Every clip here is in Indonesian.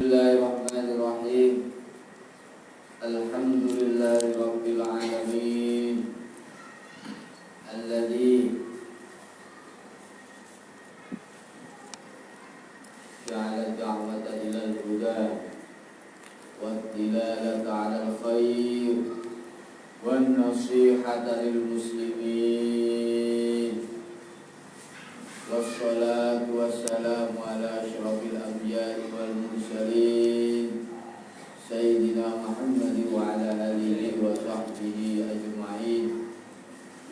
Bismillahirrahmanirrahim. Alhamdulillahi rabbil alamin. Alladzi ja'ala da'wata ilal huda wattilalata 'alal khair wan nasihata lil muslimin. Wassalatu wassalamu ala asyrafil anbiya'i wal mursalin Sayyidina Muhammadin wa ala alihi wa sahbihi ajma'in.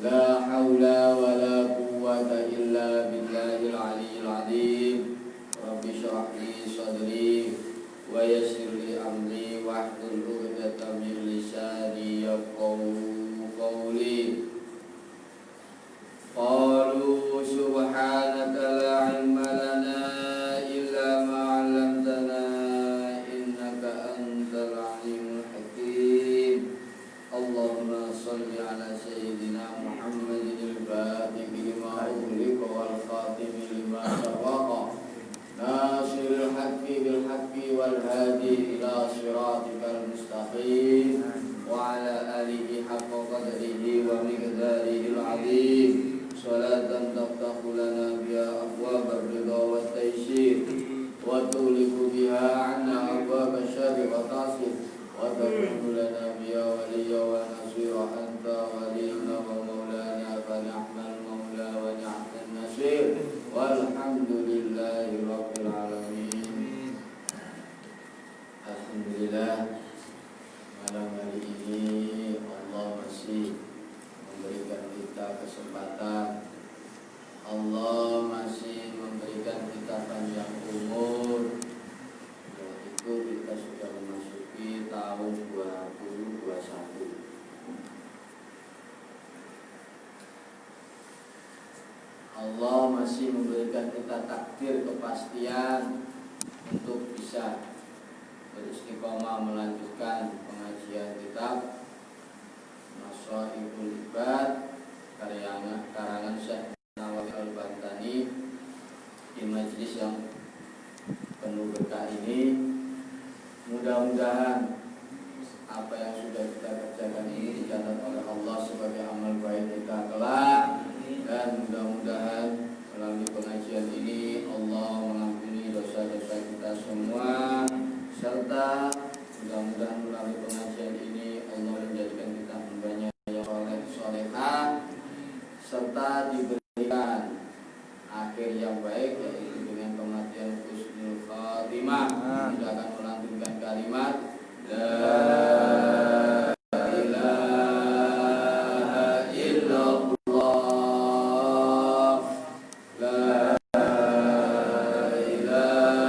La hawla wa la quwwata illa billahil aliyyil azim. Rabbi shrah li sadri wa yassir li amri wahlul 'uqdatam min lisani yafqahu qawli. Qalu subhanaka la ilma lana illa ma 'allamtana innaka antal alimul hakim. Allahumma shalli ala sayyidina Muhammadin al-fatih lima ughliqa wal khatim lima sabaqa nasiril haqqi bil haqqi wal hadi ila siratikal mustaqim wa ala alihi haqqa qadrihi wa miqdarihil 'azim. Salatan taftahu lana biha abwabal ridha wat taysir wa tuliku biha 'anna abwabasy syarri wa tasir wa takunu lana biha waliyya wa nasira anta waliyuna wa maulana fa ni'mal maula wa ni'man nasir walhamdulillahi rabbil alamin. Alhamdulillah, malam hari ini Allah masih memberikan kita kesempatan, Allah masih memberikan kita panjang umur, yaitu kita sudah memasuki tahun 2021. Allah masih memberikan kita takdir kepastian untuk bisa beristiqomah melanjutkan pengajian kitab Mashaibul Ibad karangan Syekh Nawawi Al-Bantani di majelis yang penuh berkah ini. Mudah-mudahan apa yang sudah kita kerjakan ini dicatat oleh Allah sebagai amal baik kita kelak, dan mudah-mudahan melalui pengajian ini Allah mengampuni dosa-dosa kita semua, serta mudah-mudahan melalui pengajian ini Allah menjadikan kita hambanya yang soleh-solehah, serta diberikan akhir yang baik, yaitu dengan kematian husnul khatimah. Kita akan melantunkan kalimat La ilaha illallah, La ilaha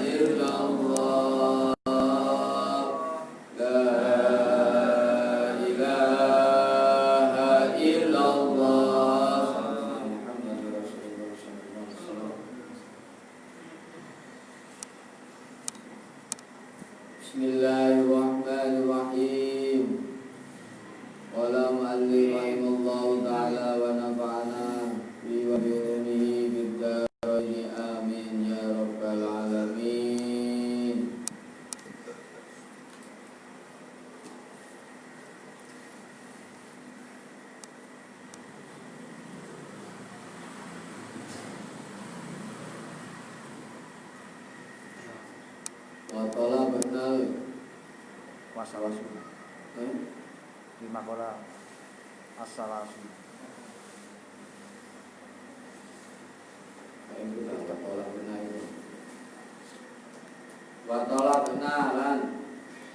illallah, La ilaha illallah. Muhammadur Rasulullah sallallahu alaihi wasallam. Bismillahirrahmanirrahim. Qala mu'allif rahimallahu ta'ala wa nafa'ana bi wa bi ulumihi bid darain amin ya rabbal alamin. Wa talabna Wasalasu di makola asalasu. Wa talabna lan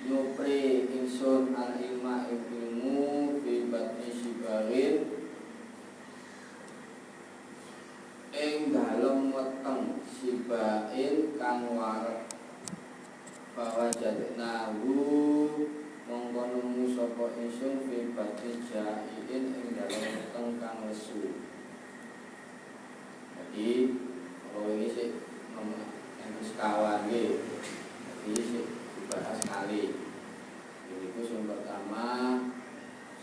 nyupri insun al ilma ilmu fi batni sibarin ing dalem weteng sibain kang wareg. Bahwa jadnahu mongko nemu sapa ingsun fi batni jaiin ing dalem weteng kang lesu. Jadi kalau ini sih yang sekawan nggih. Jadi sih dibahas sekali. Ini yang pertama,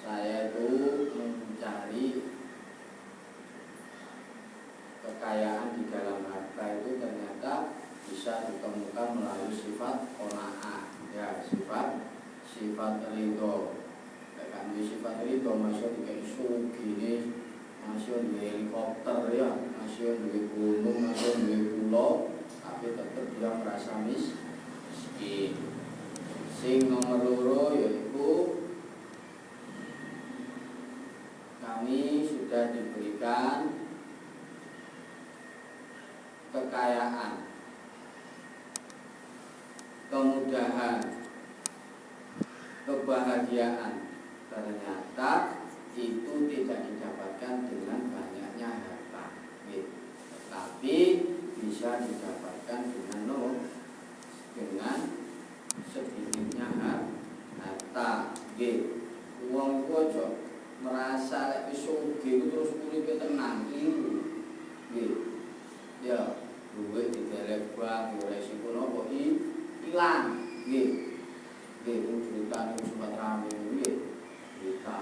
saya itu mencari kekayaan di dalam harta itu ternyata bisa bisa ditemukan melalui sifat qanaah, ya, sifat ridho. Kan sifat ridho masih dikai sugih, masih duwe helikopter ya, masih duwe gunung, masih duwe pulau, tapi tetap dia merasa miskin. Sing nomor loro yaitu kami sudah diberikan kekayaan, kemudahan, kebahagiaan, ternyata itu tidak didapatkan dengan banyaknya harta, tetapi bisa didapatkan dengan sedikitnya harta. Wong ojo merasa lek wis sugih terus uripe tenang iku. Ya, duit didelek bank, resiko nopo ilang. Cerita ning sempat rame cerita.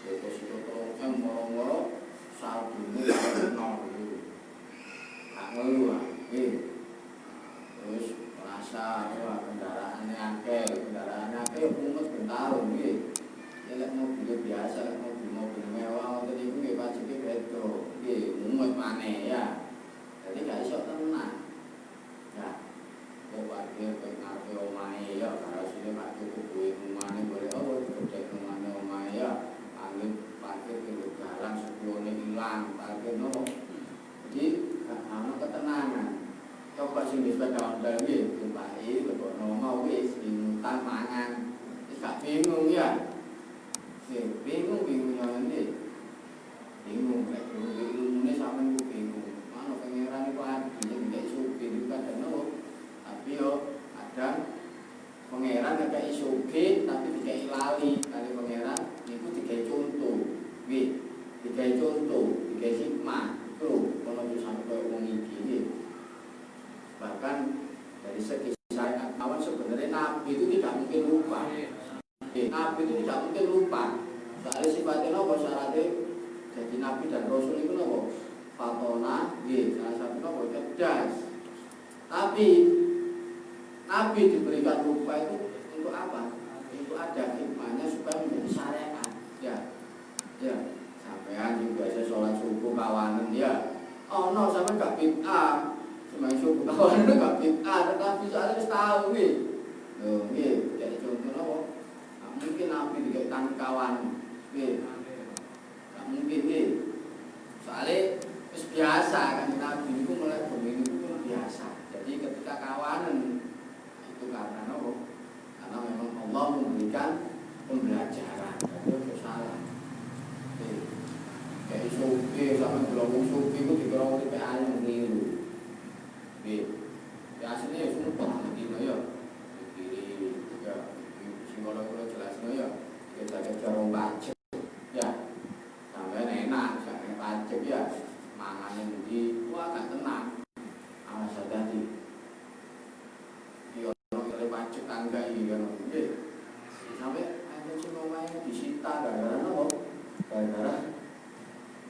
Deposito terus moro-moro saldonya nol gitu. Gak ngeluh terus merasa kendaraannya akeh ya pungut bentahun ya lek mobil biasa, lek mobil mewah ngoten niku nggih pajeke beda. Mumet maneh ya. Jadi gak iso tenang. Nah, kok parkir kok ngarepe omahe ya, garasine Pak cukup duwe omane boleh gedhe omahe ya. Angin parkir ke jalan sepulone ilang, parkir nopo. Jadi gak ana ketenangan. Coba sing wis sepeda ontel nggih, tumpaki lebokno mau wis dimutan mangan. Wis gak bingung ya. Bingung ya ngene. Bingung lek ilmune sampeyan ku bingung. Mana pangeran iku adil nek sugih iku kadang nopo. Tapi yo kadang pangeran nek sugih tapi dikai lali kali pangeran niku dikai contoh. Dikai contoh, dikai hikmah. Lho, kalau sampai koyo wong iki nggih. Bahkan dari segi syariat awal sebenarnya Nabi itu tidak mungkin lupa. Nabi itu tidak mungkin lupa. Soalnya sifatnya nopo syaratnya jadi Nabi dan Rasul itu nopo fatona, salah satu nopo cerdas. Tapi Nabi diberikan lupa itu untuk apa? Untuk ada hikmahnya supaya menjadi syariat. Ya. Sampean juga biasa sholat subuh kawanan ya. Oh no, sampai gak bid'ah. Semai subuh kawanan gak bid'ah, tetapi soalnya harus tahu jadi contoh nopo. Mungkin Nabi dikaitan kawan, tak mungkin soalnya biasa kan Nabi itu mulai begini itu biasa. Jadi ketika kawanan itu karena apa? Karena memang Allah memberikan pembelajaran. Itu salah. Kayak suki sama gelombang suki itu dikerong di PA yang keliru. Biasanya ya semua pengerti ya. Kalau jelasnya ya kita jarang pajak ya sampai enak sampai pajak ya mangan yang di agak tenang awas hati-hati dia orang pajak tangga ini kan sampai ada cuma disita gara-gara apa? Gara-gara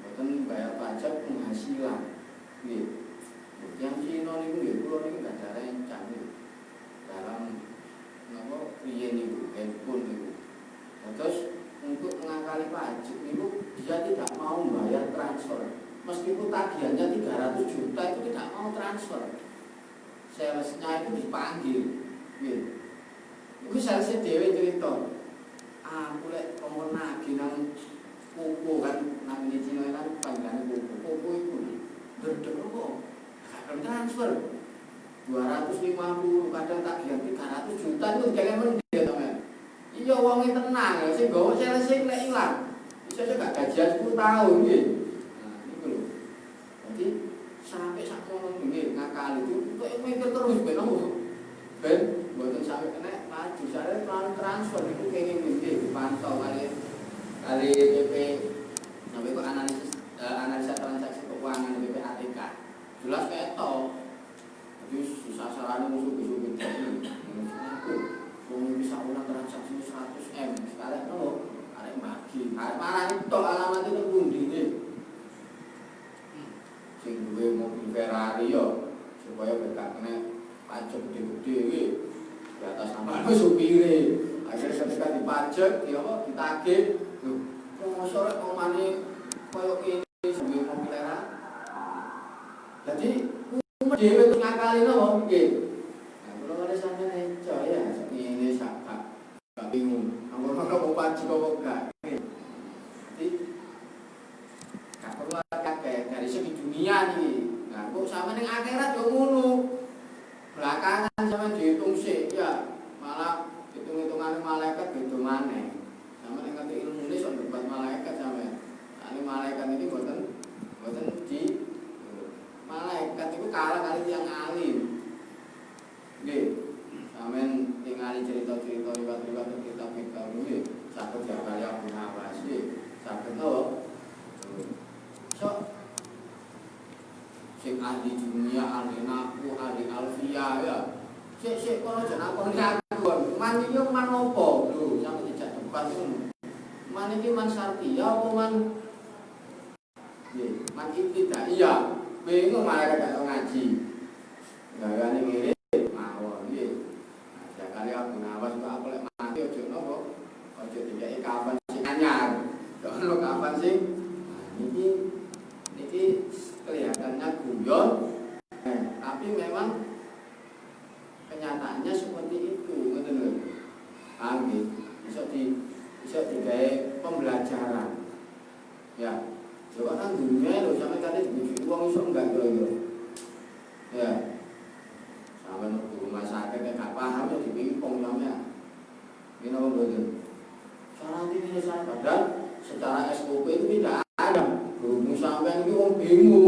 bukan bayar pajak penghasilan yang Cina ini pulau ini gak ada rencang dalam napa riyen niku handphone niku. Terus untuk mengakali pajak niku dia tidak mau bayar transfer. Meskipun tagihannya 300 juta itu tidak mau transfer. Salesnya itu dipanggil. Iku salesnya dhewe cerita. Aku lek komo nagih nang Popo kan nang Cina kan panggilane Popo. Popo iku ndredeg kok. Gak transfer. 250 kadang tagihan 300 juta itu jangan mendek teman. Iya wongnya tenang ya, sing gowo sing lek ilang. Bisa gak gajian 10 tahun nggih. Nah, niku lho. Jadi sampai sak ngono nggih ngakali itu kok mikir terus ben opo. Ben mboten sampai kena maju sare transfer niku kenging nggih dipantau kali BP sampai kok analisa transaksi keuangan BPATK. Jelas ketok. Jadi sasarannya musuh-musuh aku bisa ulang transaksi 100 M sekarang kalau ada bagi marah itu alamat itu pundi sing duwe mobil Ferrari yo supaya berkak kena pajak gede-gede iki di atas nama supire. Akhirnya ketika dipajak, dia apa ditagih, lho, kok mosok omane koyo ini sambil mobil era. Jadi umur dhewe terus ngakali napa nggih. Nah, kula kare sampeyan eco ya, ngene sak gak bingung. Ampun kok pajak kok gak. Jadi gak perlu kakek dari segi dunia nih. Nah, kok sampe ning akhirat yo ngono. Belakangan sampeyan dihitung sik ya, malah hitung-hitungan malaikat beda maneh. Sampe nek ngerti ilmune sok debat malaikat sampean. Ane malaikat iki boten di malaikat itu kalah kali tiyang alim. Nggih. Sampeyan ningali cerita-cerita riwayat-riwayat kitab-kitab nggih, saged diakali Abu Nawas nggih. Saged to. Sok sing ahli dunia, ahli naku, ahli alfiyah ya. Sik kono jeneng aku ngaku. Man iki man opo? Lho, sampe dijak debat ngono. Man iki man Sartiya apa man nggih, man ibtidaiyah. Bingung malah gak tau ngaji. Gagane ngene mawon nggih. Nah, kali Abu Nawas kok aku lek mati ojo napa? Ojo dikeki kapan sing anyar. Ono kapan sing niki kelihatannya guyon. Tapi memang kenyataannya seperti itu, ngoten lho. Nggih, bisa digawe pembelajaran. Ya, coba nang dunia lho sampe kate dibujuk wong iso enggak yo. Ya. Sampe nang rumah sakit gak paham ya dipingpong sampean. Ngene wong mboten. Cara ini saya padahal secara SOP itu tidak ada. Guru sampean iki wong bingung.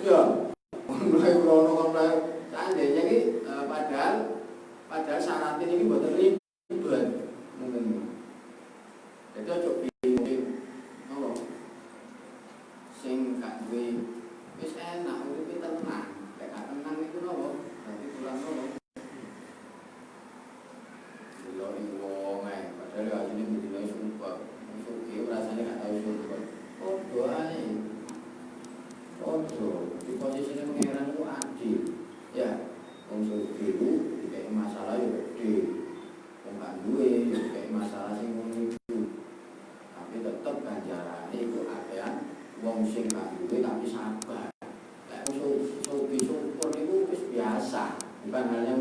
Ya. Mulai krono mulai seandainya iki padahal syarat ini mboten ribet. Ngoten. Jadi ojo bingung. Apa? Sing gak duwe wis enak uripe tenang. Lek gak tenang iku napa? Dadi pulang napa? Diloi wong ae. Padahal ya ini diloi sumpah. Suki rasane gak tau sumpah. Padha ae. Padha. Di posisine pengeran itu adil. Ya, wong suki itu dikek masalah yo gede. Wong gak duwe yo dikek masalah sing ngono iku. Tapi tetep ganjarane iku akean wong sing gak duwe tapi sabar. Lek suki syukur niku wis biasa, bukan hal yang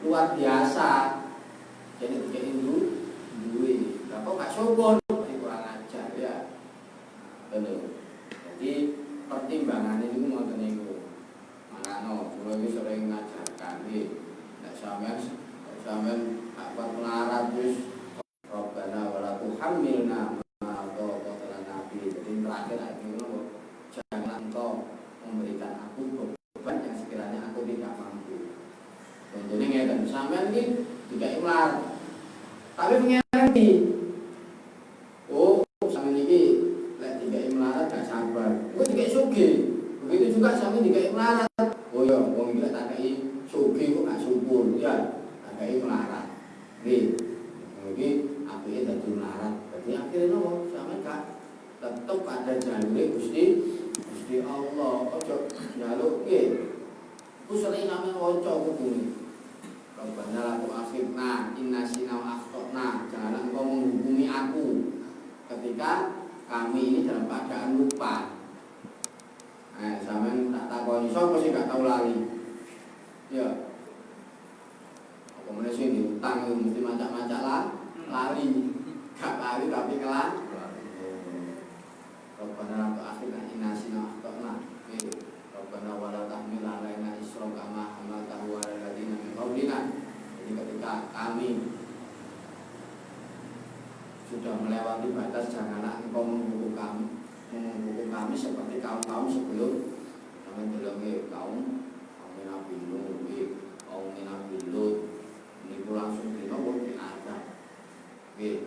luar biasa. Jadi dikek duwe. Lah kok gak syukur? Kurang ajar ya. Bener. Jadi pertimbangan itu ngoten niku. Mangano kula iki sering ngajarkan iki. Nek sampean apa melarat wis Rabbana wa la tuhammilna ma qala Nabi. Jadi terakhir itu jangan engkau memberikan aku beban yang sekiranya aku tidak mampu. Jadi ngeten sampean iki tidak melarat. Tapi pengen iki. Oh, sampean iki lek tidak melarat gak sabar. Kowe tidak sugih. Begitu juga sampean tidak melarat. Oh ya, wong iki tak kei sugih kok gak syukur ya. Tak kei melarat. Nggih. Iki apike dadi melarat. Dadi akhire nopo? Sampeyan gak tetep ada jalure Gusti Allah. Ojo njaluk nggih. Ku sering sampeyan waca kudune. Rabbana la tu'akhidna in nasina wa akhtana. Jangan engkau menghukumi aku ketika kami ini dalam keadaan lupa. Sampeyan tak takoni sapa sing gak tau lali. Ya. Apa meneh sing diutang mesti macak-macak lali. Gak lali tapi kelan. Rabbana la tu'akhidna in nasina wa akhtana. Rabbana wa la tahmil 'alaina isran kama hamaltahu 'alal ladzina min qablina. Jadi ketika kami sudah melewati batas, janganlah engkau menghukum kami seperti kaum-kaum sebelum kami delenge kaum Nabi Nuh, kaum Nabi Lut. Niku langsung diadab. Nggih.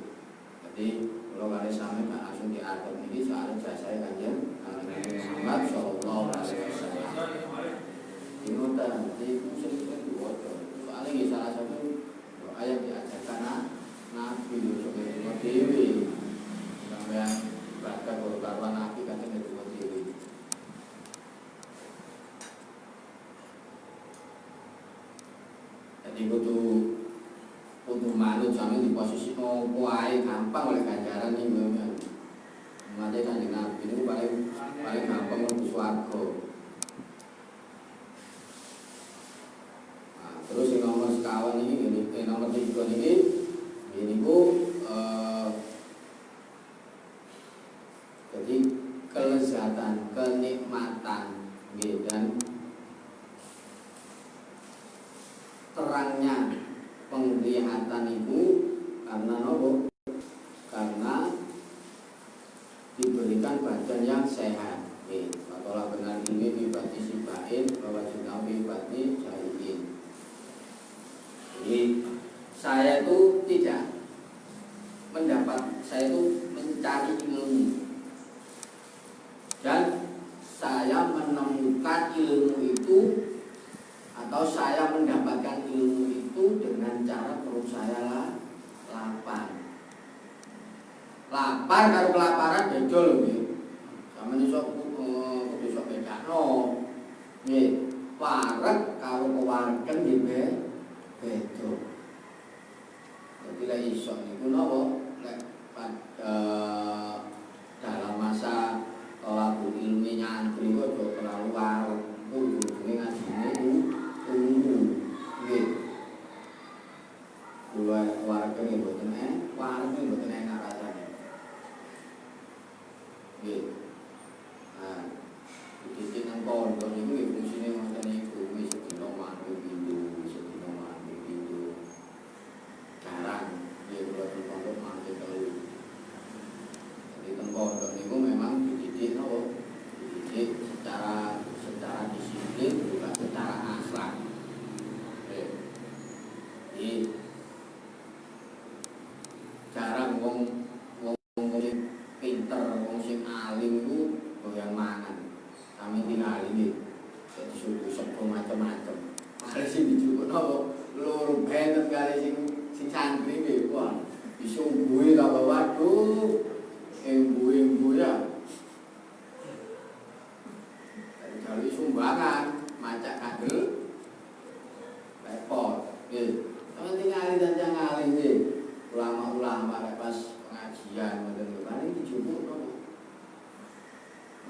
Jadi kalau kali sampe gak langsung diadab niki soal jasa Kanjeng Nabi Muhammad sallallahu alaihi wasallam. Ngoten, jadi sering diwaca. Soale nggih salah satu doa yang diajarkan Nabi sallallahu dewi sampeyan baca karo Nabi Kanjeng dewi. Jadi kudu manut sampe di posisi ngopo ae gampang oleh ganjaran iki ngono. Mate Kanjeng Nabi niku paling gampang mlebu swarga. Nah, terus yang nomor sekawan ini nomor 3 ini ku jadi kelezatan, kenikmatan nggih dan terangnya penglihatan itu karena nopo? Karena diberikan badan yang sehat. Makalah benar ini bibati sibain bahwa juga bibati jahilin. Jadi saya itu tidak saya itu mencari ilmu dan saya menemukan ilmu itu atau saya mendapatkan ilmu itu dengan cara perut saya lapar. Lapar karo kelaparan beda lho nggih. Sampeyan iso iso bedakno. Nggih, wareg karo kewaregen nggih beda. Jadi lek iso niku napa? Lek dalam masa tolabul ilmi nyantri kok aja terlalu wareg. Ujung-ujunge ngajine itu tunggu. Nggih. Kula wareg nggih mboten wareg nggih mboten enak rasane. Nggih. Nah, iki nang pondok niku nggih fungsine ngoten niku wis sedina mangke pindho, sedina mangke pindho. Jarang nggih kula teng pondok mangke telu. Jadi teng pondok niku memang dididik napa? Dididik secara disiplin juga secara akhlak. Jadi jarang wong pinter, wong sing alim iku doyan mangan. Kami tinggal ini jadi suku sapa macam-macam. Mari sing dijupuk napa? Loro bener kali sing santri iki. Wah, iso mbuhe ta waduh. Mbuhe ya. Dari sumbangan macak kandel repot. Nggih. Sampe tinggal dan alim nggih. Ulama-ulama lek pas pengajian ngoten mari dijupuk napa?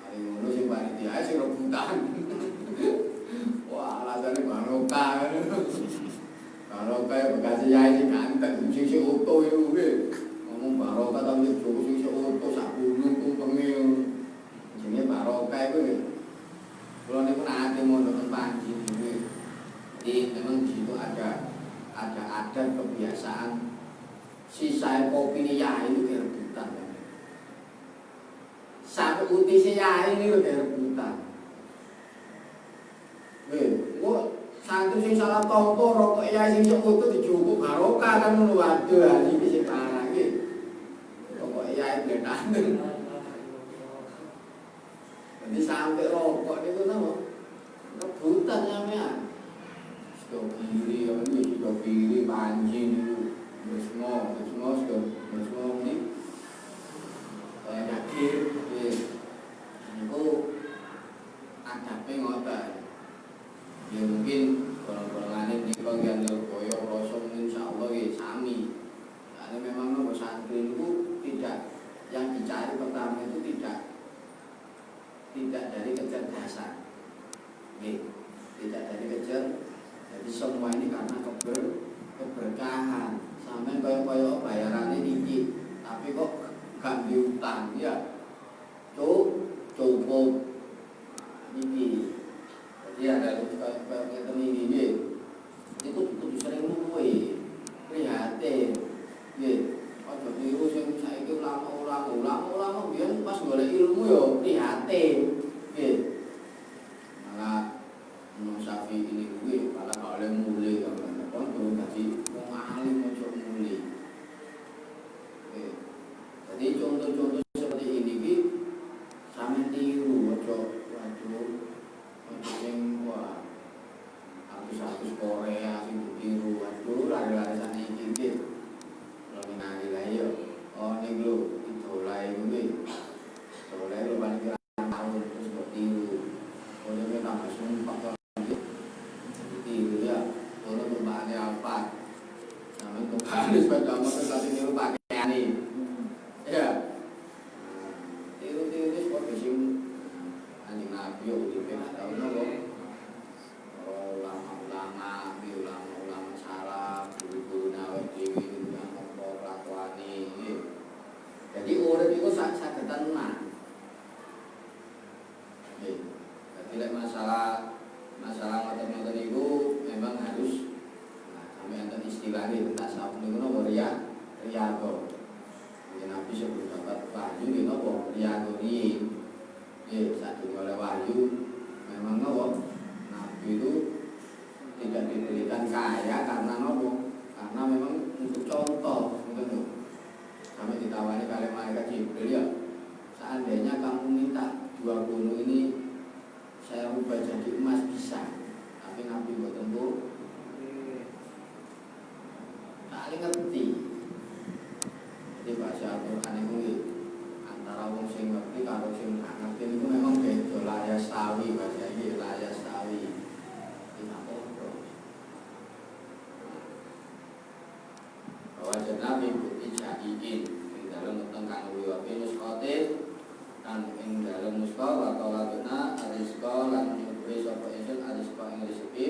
Mari ngono sing panitia sing rebutan. Wah, alasane barokah. Barokah bekas yai sing ganteng sing oto iku nggih. Ngomong barokah ta njupuk sing oto sak gunung kumpenge. Jenenge barokah iku nggih. Kula niku nate mondok teng Panji nggih. Jadi memang di situ ada adat kebiasaan sisa kopi yai itu kayak rebutan. Sampai utisnya yai ini kayak rebutan. Kok santri sing salah tongko rokok yai sing seputu dijupuk barokah kan ngono waduh iki sing parah iki. Rokok yai bledan. Jadi sampai rokok niku napa? Rebutan sampean. Sudah kiri Panji niku. Semua ini yakin itu adabnya ngoten. Ya mungkin golongan-golongan ini bagian Lirboyo, Rosong insyaallah ya sami. Karena memang nopo santri itu tidak yang dicari pertama itu tidak dari kecerdasan. Tidak dari jadi semua ini karena keberkahan. Sampai kaya-kaya bayarannya tinggi, tapi kok gak diutang ya. Cukup ini. Jadi ada kaya ini itu kudu sering luwe, prihatin. Nggih, aja niru sing saiki ulama biyen pas golek ilmu ya prihatin. Nggih. Malah Imam Syafi'i ini kuwi malah gak oleh mulih kan. Kon dadi wong alim aja mulih. Jadi contoh-contoh seperti ini ki sampe tiru aja waduh sing wah artis-artis Korea sing ditiru waduh lari-lari sana iki ki lho nang lah yo ning lho idolae kuwi idolae lho paling kira tahun terus kok tiru oleh tambah sumpah tiru ya ono tumpakane masalah ngoten-ngoten niku memang harus sampai enten istilahnya tentang tasawuf niku napa riyago. Nabi sebelum dapat wahyu nggih napa riyago riyin. Nggih sadurunge oleh wahyu memang napa Nabi itu tidak diberikan kaya karena napa? Karena memang untuk contoh ngoten. Sampai ditawari kali malaikat Jibril, ya seandainya kamu minta 2 gunung ini saya ubah jadi emas bisa, tapi Nabi mboten Bu. Tak ngerti. Jadi bahasa Al-Qur'an itu antara wong sing ngerti karo sing gak ngerti itu memang beda, la yastawi bahasa iki, la yastawi. Bahwa Nabi bukti jadiin ing dalam tentang wiwapi nuskotin dan ing dalam nusko atau labena arisko lan nyubri sopo insun arisko ing rezeki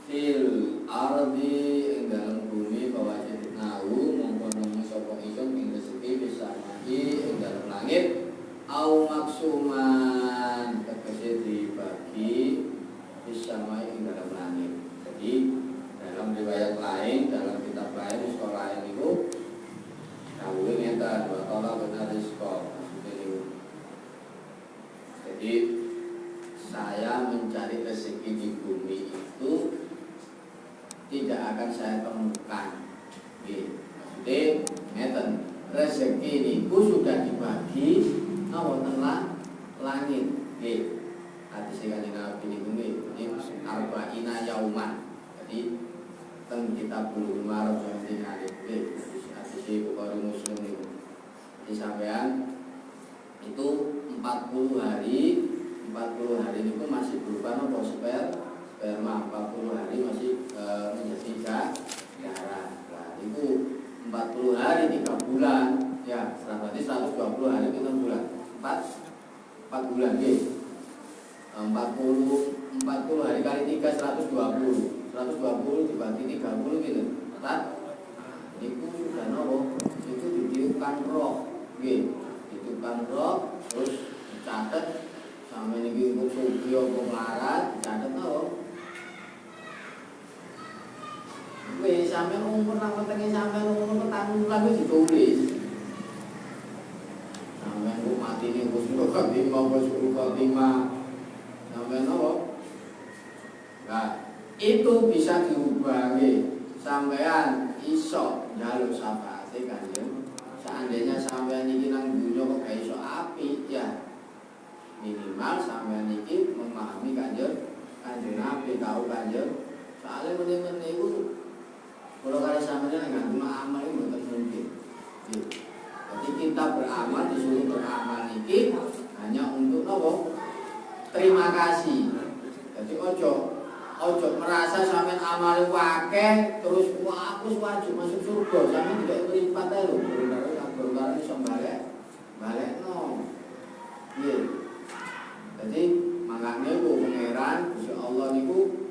fil ardi ing dalam bumi bahwa jadi nahu mongkon sopo insun ing rezeki bisa mati ing dalam langit au maksuman tegese dibagi bisa mai ing dalam langit. Jadi dalam riwayat lain, dalam kitab lain, sekolah lain itu dahulu nyata dua tolak benar sekolah. Jadi saya mencari rezeki di bumi itu tidak akan saya temukan. Maksudnya ngeten, rezeki niku sudah dibagi wonten langit. Hadis Kanjeng Nabi niku nggih arba'ina yauman. Jadi teng kitab Bulughul Maram sampeyan ngalih hadis Bukhari Muslim niku. Jadi sampean itu 40 hari niku masih berupa napa sperma 40 hari masih menjadi darah. Nah, itu 40 hari 3 bulan ya, berarti 120 hari itu 6 bulan. 4 bulan nggih. 40 hari kali 3 120 dibagi 30 gitu. Itu sudah nopo, itu ditiupkan roh, gitu. Ditiupkan roh, terus dicatat sama ini untuk sugi apa melarat, dicatat nopo. Wih, sampai umur nang petenge sampai umur petang bulan wis ditulis. Sampai umur mati ini wis khotimah, sampai nopo. Nah, itu bisa diubah sampean iso njaluk syafaate Kanjeng. Seandainya sampean iki nang dunya kok gak iso apik ya. Minimal sampean iki memahami Kanjeng Nabi tahu Kanjeng. Soale meneh-meneh iku kalau kali sampean nggak cuma amal itu mboten mungkin. Jadi kita beramal disuruh beramal iki hanya untuk nopo? Terima kasih. Jadi ojo merasa sampean amal akeh terus aku wajib masuk surga, sampean tidak meripat ae lho, baru iso balekno. Nggih. Jadi makane ku pangeran Gusti Allah niku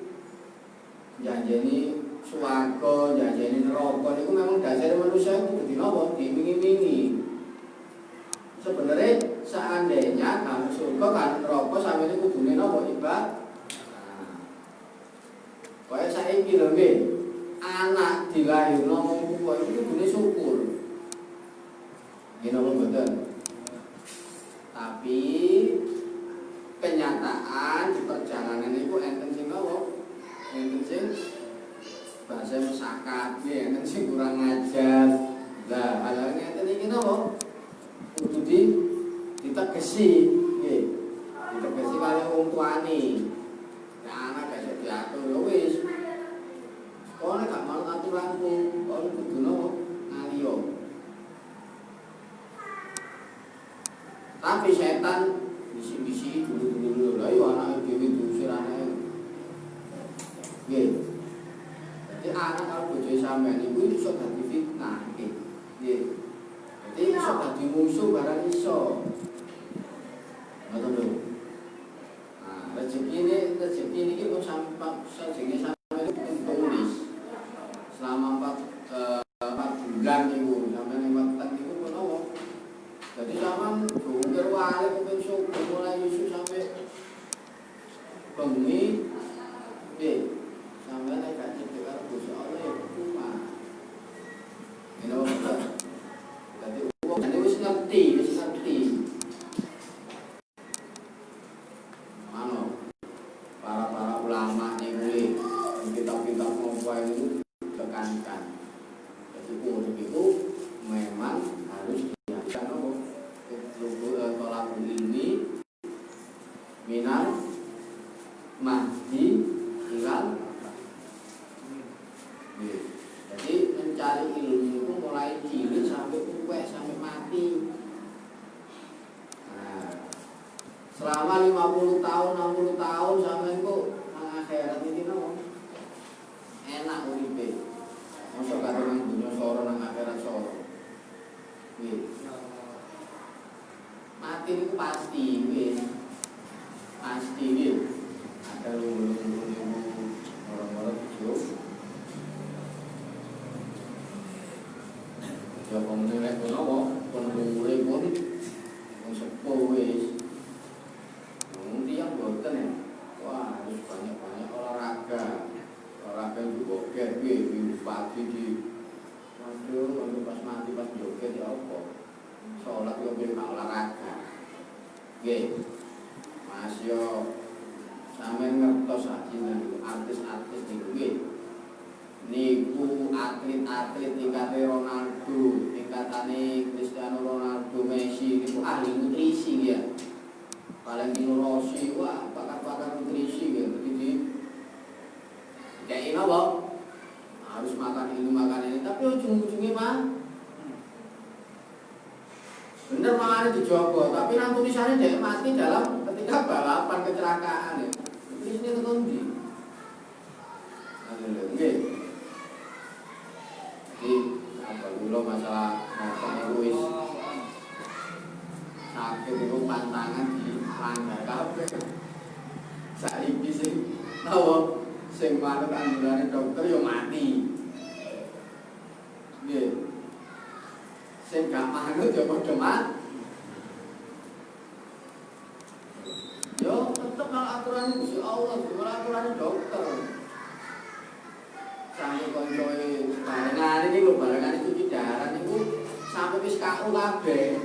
janjeni swarga, janjeni neraka niku memang dasare manusia itu dadi napa? Dimingi-mingi. Sebenarnya seandainya kan surga kan neraka sampeyan niku kudune napa? Ibadah. Kaya saiki lho nggih, anak dilahirno wong tuwa iku kudune syukur. Nggih napa mboten? Tapi kenyataan di perjalanan itu enten sing napa? Enten sing bahasa masyarakat, enten sing kurang ajar. Lah, hal ngeten iki napa? Kudu ditegesi, nggih. Ditegesi karo wong tuane. Anak gak diatur ya wis. Sekolah gak mau aturanku, kalau kudu ngaliyo. Tapi setan bisi-bisi dulu. Lah yo anak dhewe diusir anake. Nggih. Jadi anak kalau bojo sampean iku iso dadi fitnah nggih. Nggih. Jadi iso dadi musuh barang iso. Ngoten lho. Rezeki ini pun sampai sajenge sampai tulis selama 4 bulan niku sampai 4 tahun niku pun apa? Jadi zaman bungker wale pun syukur mulai isu sampai bengi nggih sampeyan nek gak cedhek karo Gusti Allah ya percuma. Ngene wae. Dadi wong wis ngerti. Para ulama niku kitab-kitab ngopo itu tekankan. Jadi urip itu memang harus diajarkan tolak ini minal mahdi ilal. Jadi mencari ilmu itu mulai cilik sampai tua sampai mati. Nah, selama 50 tahun 60 tahun sampai kok akhirat ini nopo enak uripe. Mosok karo nang dunya soro nang akhirat soro. Mati itu pasti wis. Pasti wis. Ada lungguh-lungguh orang-orang hidup. Ya komune lek napa kon lungguhe pun wong sepuh wis. Wong tiyang boten ya. Wah, harus banyak-banyak olahraga. Olahraga juga piye pagi di waduh kalau pas mati pas joget ya apa sholat yo ben olahraga nggih Mas yo sampeyan ngertos ajine artis-artis niku nggih niku atlet-atlet tingkate Ronaldo tingkatane Cristiano Ronaldo Messi niku ahli nutrisi ya Valentino Rossi wah pakar-pakar nutrisi ya jadi kayak apa harus makan ini tapi ujung-ujungnya mah bener malah dijogo tapi nanti tulisannya dia mati dalam ketika balapan kecelakaan ya ini tertundi oke jadi apa dulu masalah egois sakit itu pantangan di langgar kabeh saiki sing tahu sing manut anjurane dokter yo mati. Nggih. Sing gak manut yo padha mati. Yo tetep nang aturan Gusti Allah, bukan aturan dokter. Sampai koncoe barengan iki lho, barengan cuci darah niku sampai wis KU kabeh.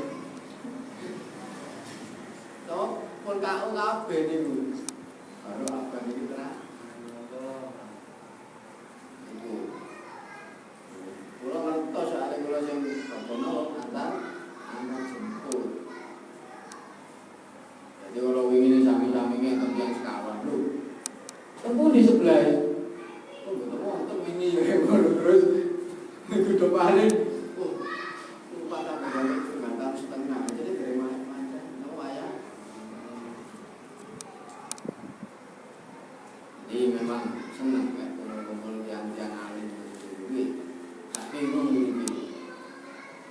Toh, pun KU kabeh niku. Baru apa iki terang? Kalau ngertos soalnya kalau yang berkono antar jemput. Jadi kalau ingin samping-sampingnya tapi yang sekawan lu, tempuh di sebelah. Oh betul wonten ini ya terus itu depannya. Oh lupa tak balik sebentar setengah jadi dari mana tahu ya. Jadi memang senang kan kumpul-kumpul yang alim itu. Bingung ini,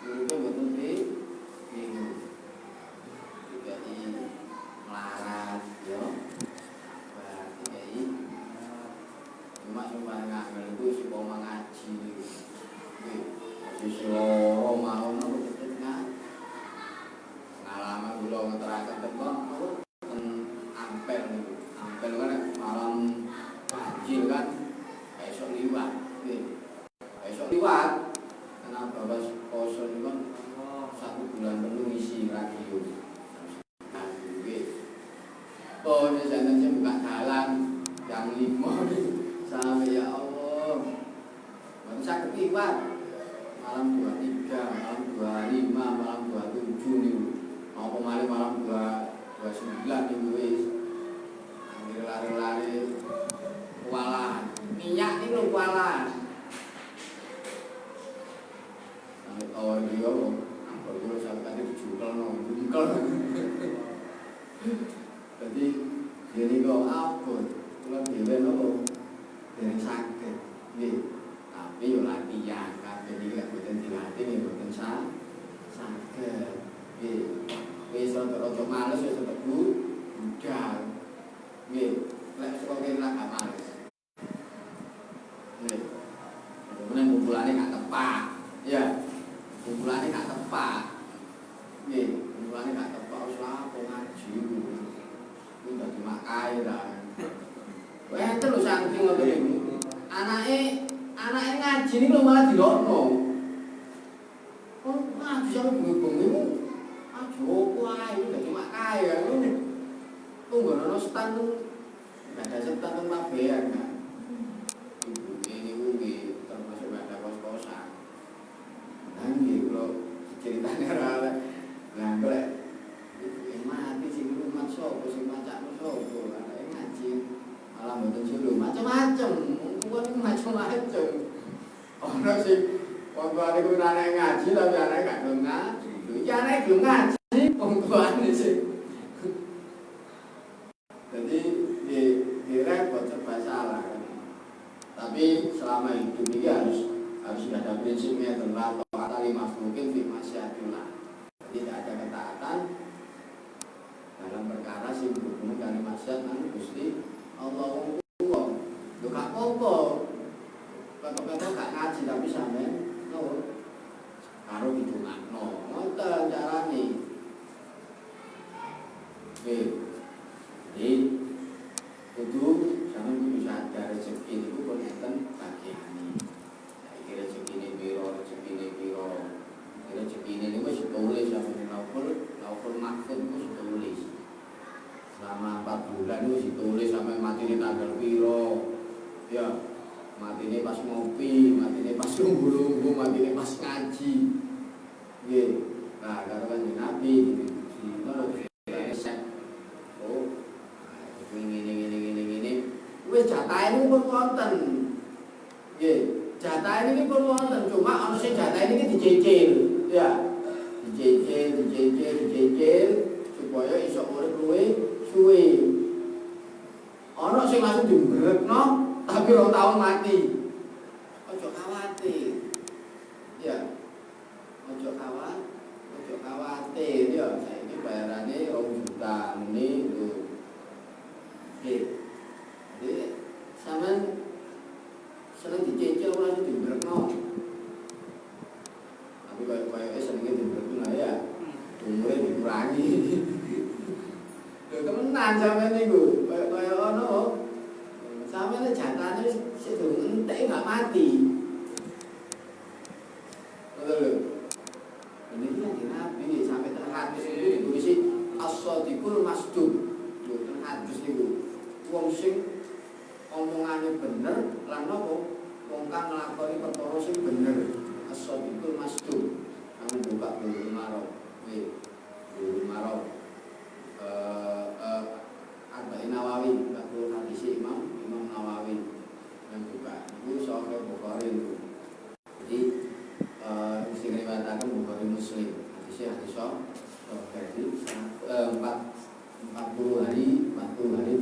itu betul bingung, juga ini melarat, yo, juga ini, cuma nganggur itu supaya mengaji, posisi loro mau nopo ketengah, pengalaman gula ngeterakan tekon, ampel kan malam banjir kan, esok liwat. Esok liwat kenapa bos poso itu kan 1 bulan penuh ngisi radio oh ini saya buka jalan yang 5 sampai ya Allah baru saya ketibat malam 23 malam 25 malam 27 nih mau kemarin malam 29 nih wis lari-lari kualan minyak ini belum kualan oh dia loh, kalau gue sampai dijual jungkel. Jadi jadi kau apa? Kalau dia loh dari sakit, nih. Tapi yo latihan, jadi nggak bukan dilatih nih bukan sakit. Nih, wis roto males wis roto udah. Nih, lek sekolah agak males. Nih, kemudian kumpulannya nggak tepat, ya. Kumpulannya gak tepat. Nggih, kumpulannya gak tepat wis lapo ngaji. Ku dadi makai lah. ngaji ngoten niku. Anake ngaji niku malah dilokno. Oh, ngaji sampe bengi niku aja opo ae gak cuma kaya ngono. Tunggono stan enggak ada stan pabean kan. Ibu ini nggih termasuk ada kos-kosan. Nggih kula ceritane ora lah golek mati sing rumah sapa sing macakno sapa anake ngaji malah mboten sulu macam-macam kuwi macam-macam ono sing wong tuane kuwi anake ngaji tapi anake gak gelem ngaji iki anake gelem ngaji wong tuane sing jadi di repot serba salah kan. Tapi selama hidup ini harus ada prinsipnya tentang taat lima mungkin fi masyiatillah. Jadi tidak ada ketaatan dalam perkara sing berhubungan dengan maksiat nang Gusti Allah. Lho gak apa-apa. Kok gak ngaji tapi sampean no karo ditungakno. Ngoten carane. Oke. Jadi kudu sampean kudu sadar rezeki niku kok enten bagiane. Saiki rezekine piro, rezekine piro. Rezekine niku wis ditulis sampe lauful mahfuz wis ditulis. Selama 4 bulan wis ditulis sampe matine tanggal piro. Ya, matine pas ngopi, matine pas lungguh-lungguh, matine pas ngaji. Nggih. Nah, karo Kanjeng Nabi wis jatahe niku pun wonten. Nggih, jatahe niki pun wonten, cuma ana sing jatahe niki dicicil, ya. Dicicil supaya iso urip luwe suwe. Ana sing langsung dimbrekno tapi 2 tahun mati. Ojo khawatir. Ya. Ojo khawatir ya, saiki bayarane 2 juta muni lho. Nggih. Jadi sampean seneng dicicil ora dimbrekno. Tapi kaya senenge dimbrekno ya. Umure dikurangi. Lho temenan sampean niku, kaya ono. Sampeyan jatane sik durung entek gak mati. Betul lho. Ini kan Nabi sampai terhadis itu ditulis as-shadiqul masduq. Lho terhadis niku. Wong sing omongane bener lan napa wong kang nglakoni perkara sing bener as-shadiqul masduq. Kami buka Bulughul Maram. Nggih. Bulughul Maram. Arba'in Nawawi, 40 hadis Imam Nawawi yang buka. Itu Sahih Bukhari itu. Jadi sing riwayataken Bukhari Muslim. Hadisnya hadis Sahih 40 hari,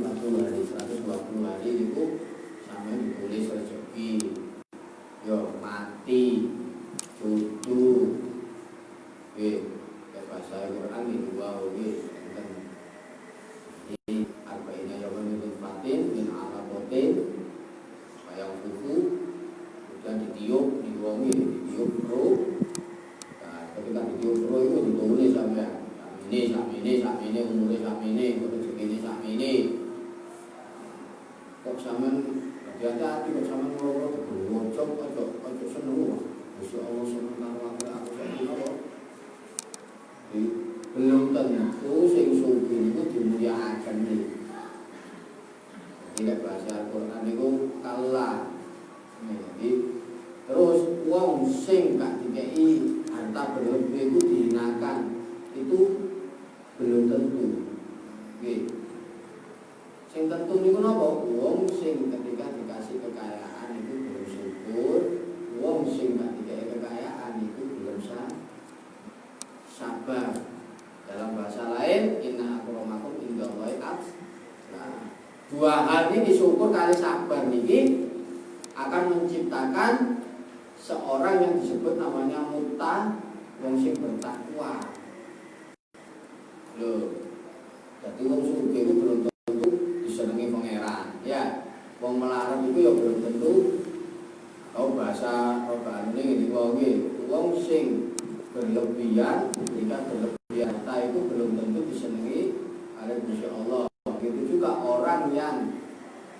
120 hari itu sampai ditulis rezeki. Yo mati, cucu. Nggih, bahasa Quran iki wae nggih. Jadi arba'ina yawman min fatin min arabatin bayang fufu kemudian ditiup pro. Nah, ketika ditiup pro itu ditulis sampai ini umurnya sampai ini kok sampean hati-hati kok sampean ngocok ojo seneng Gusti Allah seneng karo aku seneng belum tentu sing sugih niku dimulyakaken iki. Tidak bahasa Al-Qur'an niku kalah. Jadi terus wong sing gak dikei harta berlebih iku dihinakan. Itu belum tentu. Nggih. Sing tentu niku napa? Wong sing ketika dikasih kekayaan itu bersyukur, wong sing gak dikei kekayaan itu belum sabar. Dalam bahasa lain, inna akramakum indallahi atqakum. 2 hal ini disyukur kali sabar niki akan menciptakan seorang yang disebut namanya wong sing bertakwa. Loh, jadi wong sugih itu belum tentu disenengi pangeran, ya. Wong melarat itu ya belum tentu. Kalau bahasa rohani ini wong sing berlebihan, ketika berlebihan harta itu belum tentu disenangi oleh Gusti Allah. Begitu juga orang yang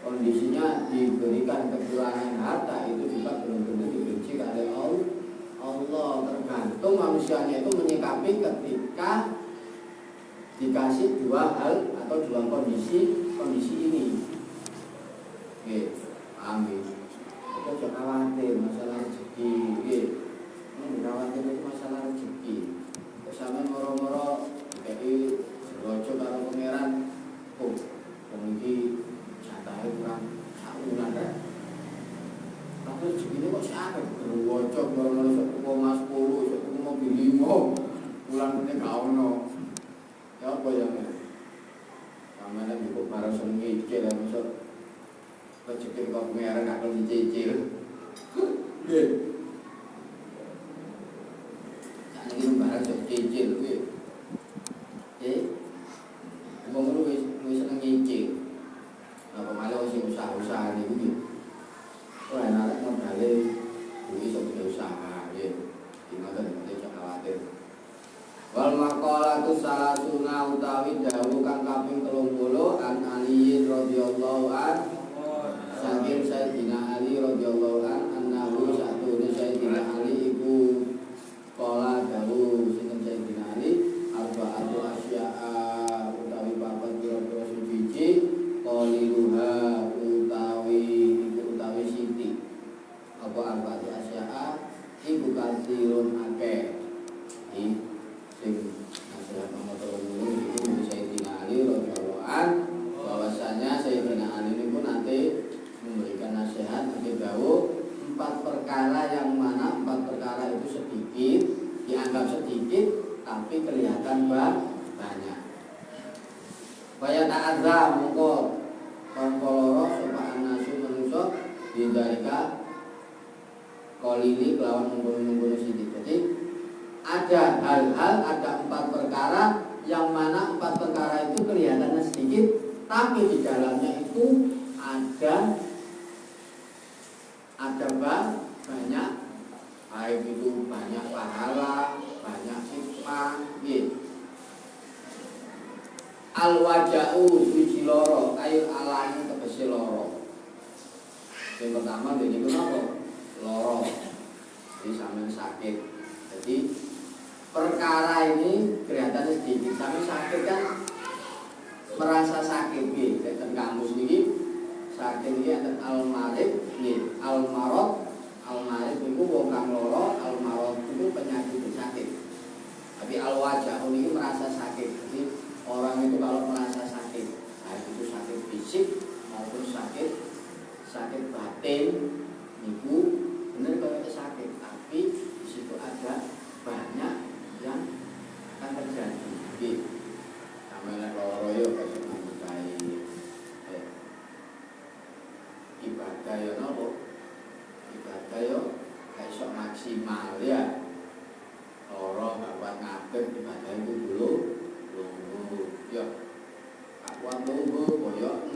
kondisinya diberikan kekurangan harta itu juga benar-benar dibenci oleh Allah. Tergantung manusianya itu menyikapi ketika dikasih dua hal atau dua kondisi ini. Oke, amin. Kita jangan khawatir masalah rezeki. Oke, ini khawatir itu masalah rezeki. Sama moro-moro jadi rojo karo pangeran. Oh, mungkin santai kurang saulan ya. Tapi rezeki ini kok sakit. Rojo moro-moro sok mas 10, sok mobil 5. Pulang ini gak ono. Ya apa yang sama lagi kok marah sengi cicil masuk rezeki kok pangeran gak kalau dicicil. Nggih. Sakniki barang sok cicil kuwi. Wong luwih seneng nyicil. Apa malah sing usaha-usaha niku nggih. Ora enak modale kuwi sok usaha nggih. Dinoten aja khawatir. Wal maqalatu salasuna utawi dawuh kang kaping 30 an Ali radhiyallahu an saking Sayyidina Ali radhiyallahu an annahu satune Sayyidina Ali iku qala dawuh sinten Sayyidina Ali arba'atu asya'a utawi papat pira-pira suci qaliluha utawi siti apa arba'atu asya'a iku kathirun akeh sing nasihat nomor 30 itu Sayyidina Ali radhiyallahu an bahwasanya Sayyidina Ali ini pun nanti memberikan nasihat nanti dawuh 4 perkara yang mana 4 perkara itu sedikit dianggap sedikit tapi kelihatan banyak. Kaya ta'adza mongko koloro sapa anasu manusa didalika kolili kelawan mungkul-mungkul sithik. Jadi ada hal-hal, ada 4 perkara yang mana 4 perkara itu kelihatannya sedikit, tapi di dalamnya itu ada banyak, baik itu banyak pahala, banyak hikmah. Al-waja'u suci loro, air alani tegese loro. Yang pertama jadi kenapa? Loro. Jadi sampean sakit. Jadi perkara ini kelihatannya sedikit, tapi sakit kan merasa sakit gitu. Dan kamus ini sakit ini ada al-marib, al-marot, al-marib itu wong kang loro, al-marot itu penyakit sakit. Tapi al-wajah ini merasa sakit. Jadi orang itu kalau merasa sakit, baik itu sakit fisik maupun sakit batin, itu benar kalau itu sakit, tapi di situ ada banyak yang akan terjadi. Jadi, namanya loro yo kasih baik. Ibadah yo nopo? Ibadah yo iso maksimal ya. Loro gak kuat ngadeg ibadah itu dulu. Ya. Gak kuat lungguh koyo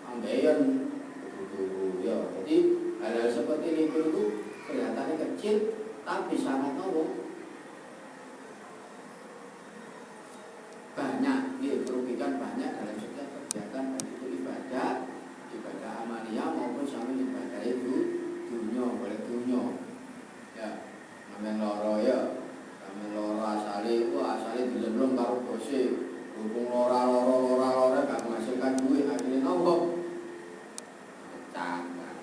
ambeien dulu ya. Jadi hal-hal seperti itu kelihatannya kecil tapi sangat nopo? Banyak, dirugikan banyak dalam setiap kegiatan itu ibadah amaliyah maupun sama ibadah itu dunia, boleh dunia. Ya, namanya loro ya, namanya loro asali dilem karo bose, hubung loro gak menghasilkan duit akhirnya nopo. Cangkang,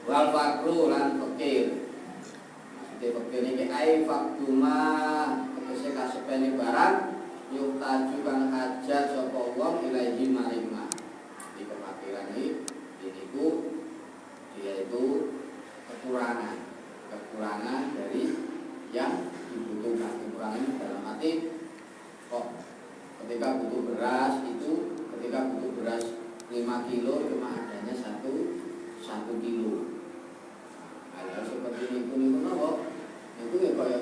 wal fakru lan fakir. Maksudnya fakir ini ai faktuma tegese kasepene barang yung taju kang hajat sapa wong ilahi maring ma. Di kefakiran ini ku dia itu kekurangan dari yang dibutuhkan. Kekurangan dalam arti kok ketika butuh beras 5 kilo cuma adanya 1 kilo. Hal-hal seperti itu nopo? Itu ya kaya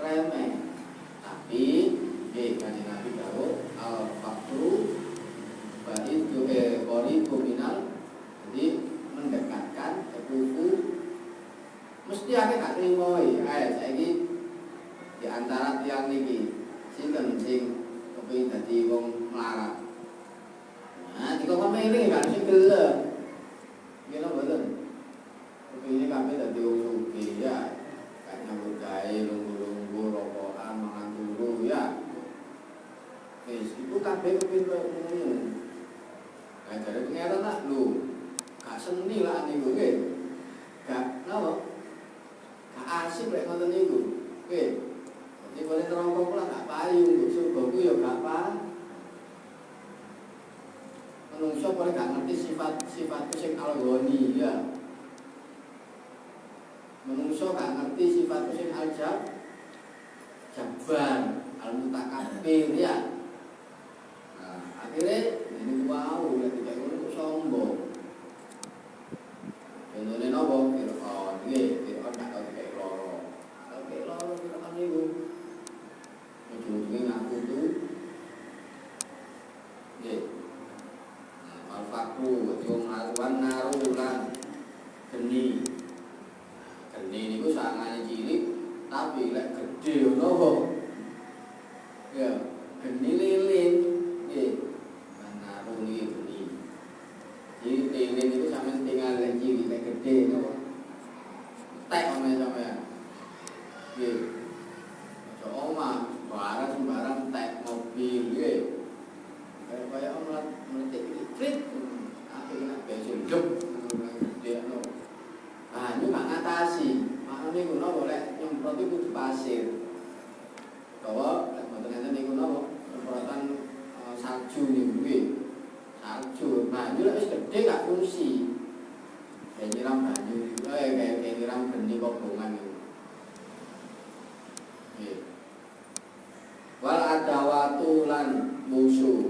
remeh. Tapi Kanjeng Nabi dawuh al-fakru ba'id qaribu minal, jadi mendekatkan kekufu mesti akeh gak trimo iki. Saiki di antara tiyang niki sinten sing kepengin dadi wong melarat. Nah, dikon pemilih gak sing gelem. Gila mboten. Kepingine kabeh dadi wong sugih ya. Kayak nyambut gawe lungguh-lungguh rokokan mangan turu ya. Wis iku kabeh kepengin koyo ngono. Kayak jare pengeran tak lho. Gak seni lah niku nggih. Gak napa? Gak asik lek ngoten niku. Nggih. Jadi boleh terongkok lah gak payu untuk surga ku ya gak apa. Menungso boleh gak ngerti sifat-sifatku sing al-ghani ya. Menungso gak ngerti sifatku sing al-jabbar, al-mutakabbir ya. Nah, akhirnya ini wow, lek tidak ngono sombong. Contohnya napa? Fir'aun nggih, Fir'aun gak tau dikek loro. Kalau dikek loro Fir'aun niku ujung-ujungnya ngaku tuh nggih. Al-fakru wong naruhan narulan geni. Geni niku sangane cilik tapi lek gedhe ngono. Ya, geni lilin nggih. Naruh niki geni. Jadi lilin niku sampeyan tinggal lek cilik lek gedhe ngono. Tek omahe sampeyan. Nggih. Aja omah barang tek mobil nggih. Kaya meletik klik akhirnya biasa hidup dia no. Nah ini gak ngatasi makanya ini guna boleh nyemprot itu di pasir bahwa ternyata ini guna nyemprotan salju nih salju. Nah ini harus gede gak fungsi kayak nyiram banyu kayak nyiram benih kobongan gitu. Wal adawatu lan musuh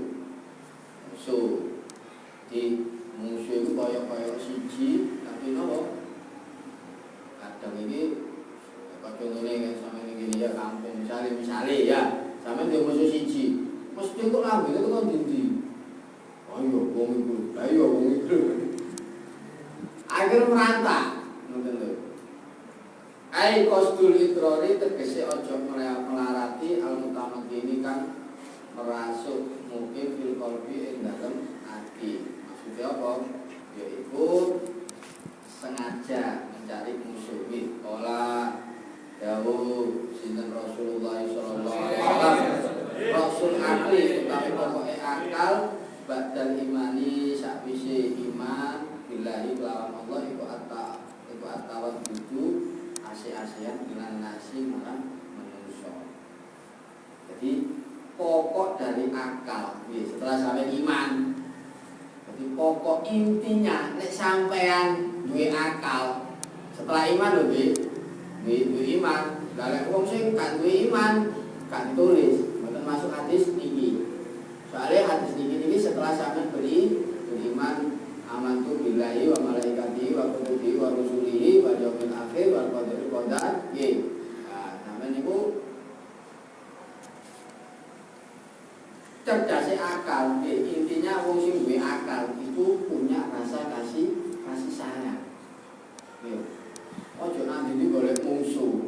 di musuh itu kaya siji tapi nopo kadang ini contohnya kan sama ini gini ya kampung misalnya ya sama dia musuh siji mesti untuk lambe itu kan dindi ayo wong itu akhirnya merantah nonton lho ai kostul itrori tegese ojo melarati al-mutamakini kan merasuk mungkin fil qalbi ing dalem ati. Maksudnya apa? Yaitu sengaja mencari musuh. Ola dawuh sinten Rasulullah sallallahu alaihi wasallam. Rasul akli utawi pokoke akal ba'dal imani sakwise iman billahi lawan Allah iku atawat dudu ase-asean ilan nasi marang manusa. Jadi pokok dari akal, setelah sampai iman. Jadi pokok intinya, nek sampean duwe akal, setelah iman lho, duwe iman. Lah lek wong sing gak duwe iman, gak ditulis, mboten masuk hadis niki. Soalnya hadis niki setelah sampean beriman amantu billahi wa malaikatihi wa kutubihi wa rusulihi wa yaumil akhir wal qadari qadar. Nggih. Nah, sampean niku cerdas akal, intinya wong sing duwe akal itu punya rasa kasih sayang. Ojo nanti ini golek musuh.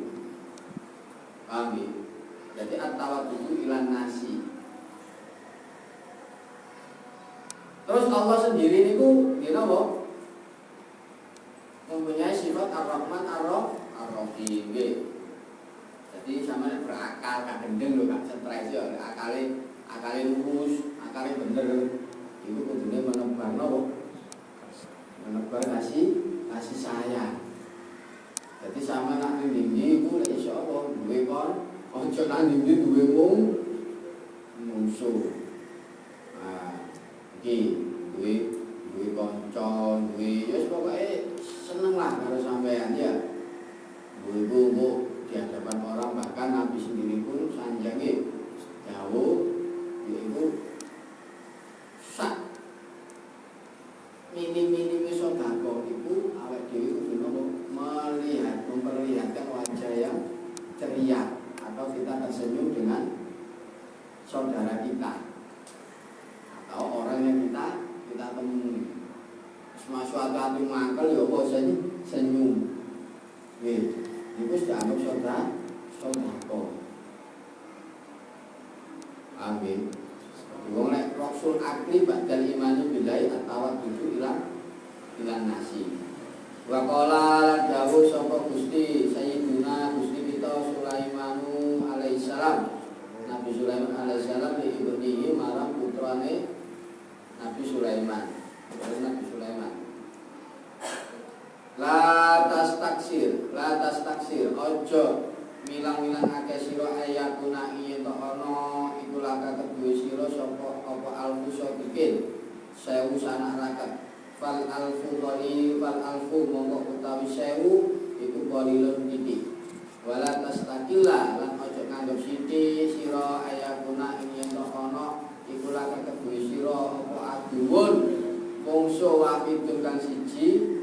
Paham ya? Jadi at-tawaddu ilan nasi. Terus Allah sendiri niku nggih napa? Mempunyai sifat Ar-Rahman Ar-Rahim. Jadi sampeyan berakal gak gendeng lho, gak stres ya, akale lurus, akale bener. Iku kudune menebar napa? Menebar kasih sayang. Jadi sama nak ndi iku lek iso apa duwe kon, aja nang ndi duwe musuh. Nah, iki duwe kanca, duwe wis pokoke seneng lah karo sampean ya. Duwe buku di hadapan orang, bahkan Nabi sendiri pun sanjange dawuh yaitu sak minim-minim sedekah iku awake dhewe kudu memperlihatkan wajah yang ceria atau kita tersenyum dengan saudara kita atau orang yang kita temui. Semua suatu hati mangkel ya apa senyum. Nggih, iku dianggap sedekah. Amin. Wong nek rasul akli badal imani billahi atawat dudu ilang bilan nasi. Wa qala lan dawuh sapa Gusti Sayyiduna Gusti kita Sulaimanu alaihissalam. Nabi Sulaiman alaihissalam li ibnihi marang putrane Nabi Sulaiman. Nabi Sulaiman. La tas taksir ojo milang-milang akeh sira ayatuna yen to ana iku laka kedue sira sapa apa alfusa bikin 1000 sanak rakat fal alfu mongko utawi 1000 iku qalilun titik wala tastakila lan ojo nganggep sithik sira ayatuna yen to ana iku laka kedue sira apa aduwun mungsu wafidun kang siji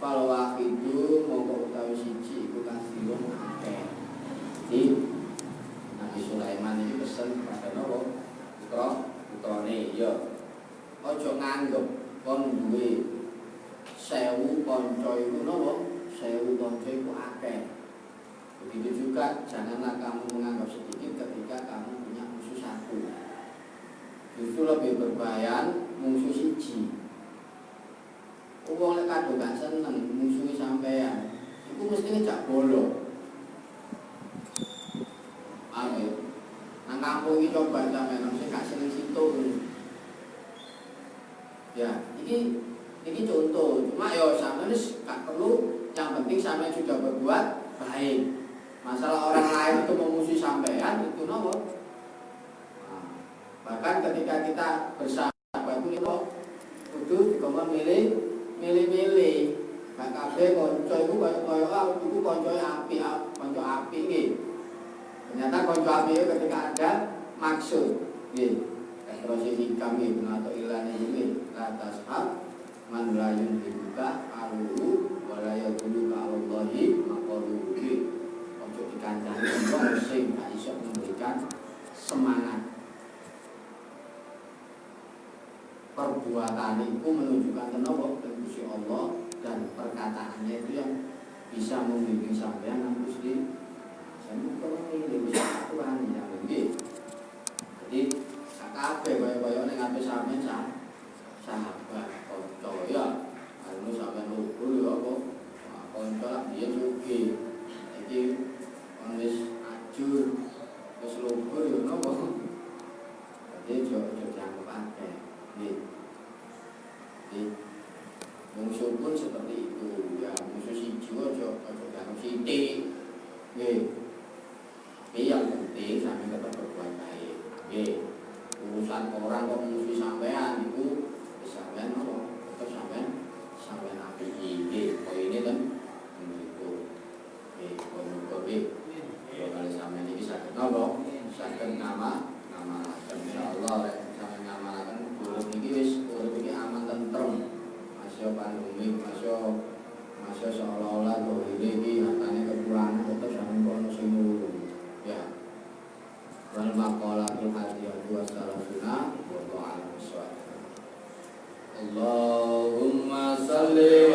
fal wahidu mongko utawi siji iku kasirun akeh. Jadi Nabi Sulaiman ini pesen kepada nopo putrane ya aja nganggep kon duwe 1000 kanca iku nopo 1000 kanca iku akeh. Begitu juga janganlah kamu menganggap sedikit ketika kamu punya musuh satu. Justru lebih berbahaya musuh siji. Wong lek kadung gak seneng musuhi sampean, iku mesti ngejak bolo. Ayo. Nang kampung iki coba sampean sing gak seneng situ. Ya, iki contoh. Cuma yo sampean wis gak perlu, yang penting sampean sudah berbuat baik. Masalah orang lain itu memusuhi sampean itu nopo? Nah, bahkan ketika kita bersahabat itu kudu dikongkon milih gak kabeh kanca iku kaya iku kanca api nggih. Ternyata kanca api itu ketika ada maksud nggih. Terus hikam nggih atau ilane nggih la tashab man la yundibuka alu wa la yadullu ka Allahi maqalu nggih. Ojo dikancani wong sing gak iso memberikan semangat. Perbuatan itu menunjukkan kenapa Gusti Allah dan perkataannya itu yang bisa membimbing sampean nang Gusti. Sampeyan kok ngene wis aturan ya nggih. Jadi sakabeh kaya-kaya ning ape sampean sahabat kanca ya. Anu sampean lugu ya apa? Kanca lak biyen sugih. Iki wis ajur wis lugu ya napa? Jadi jojo dianggap akeh. Musuh pun seperti itu ya, musuh siji aja dianggap sithik nggih. Yang penting sampeyan tetap berbuat baik nggih. Urusan orang kok musuh sampean itu sampean apa tetap sampean apiki nggih. Poine ten itu nggih, poin-poin ya kalau sampean iki saged napa saged nama insyaallah rek sampean ngamalaken urip iki wis urip iki aman tentrem. Masya pandemi, masya seolah-olah dohire iki hatane kekurangan tetep sampeyan kono sing nurun. Ya. Wal maqalatul hadiyatu wassalafuna wa ta'ala bisawab. Allahumma shalli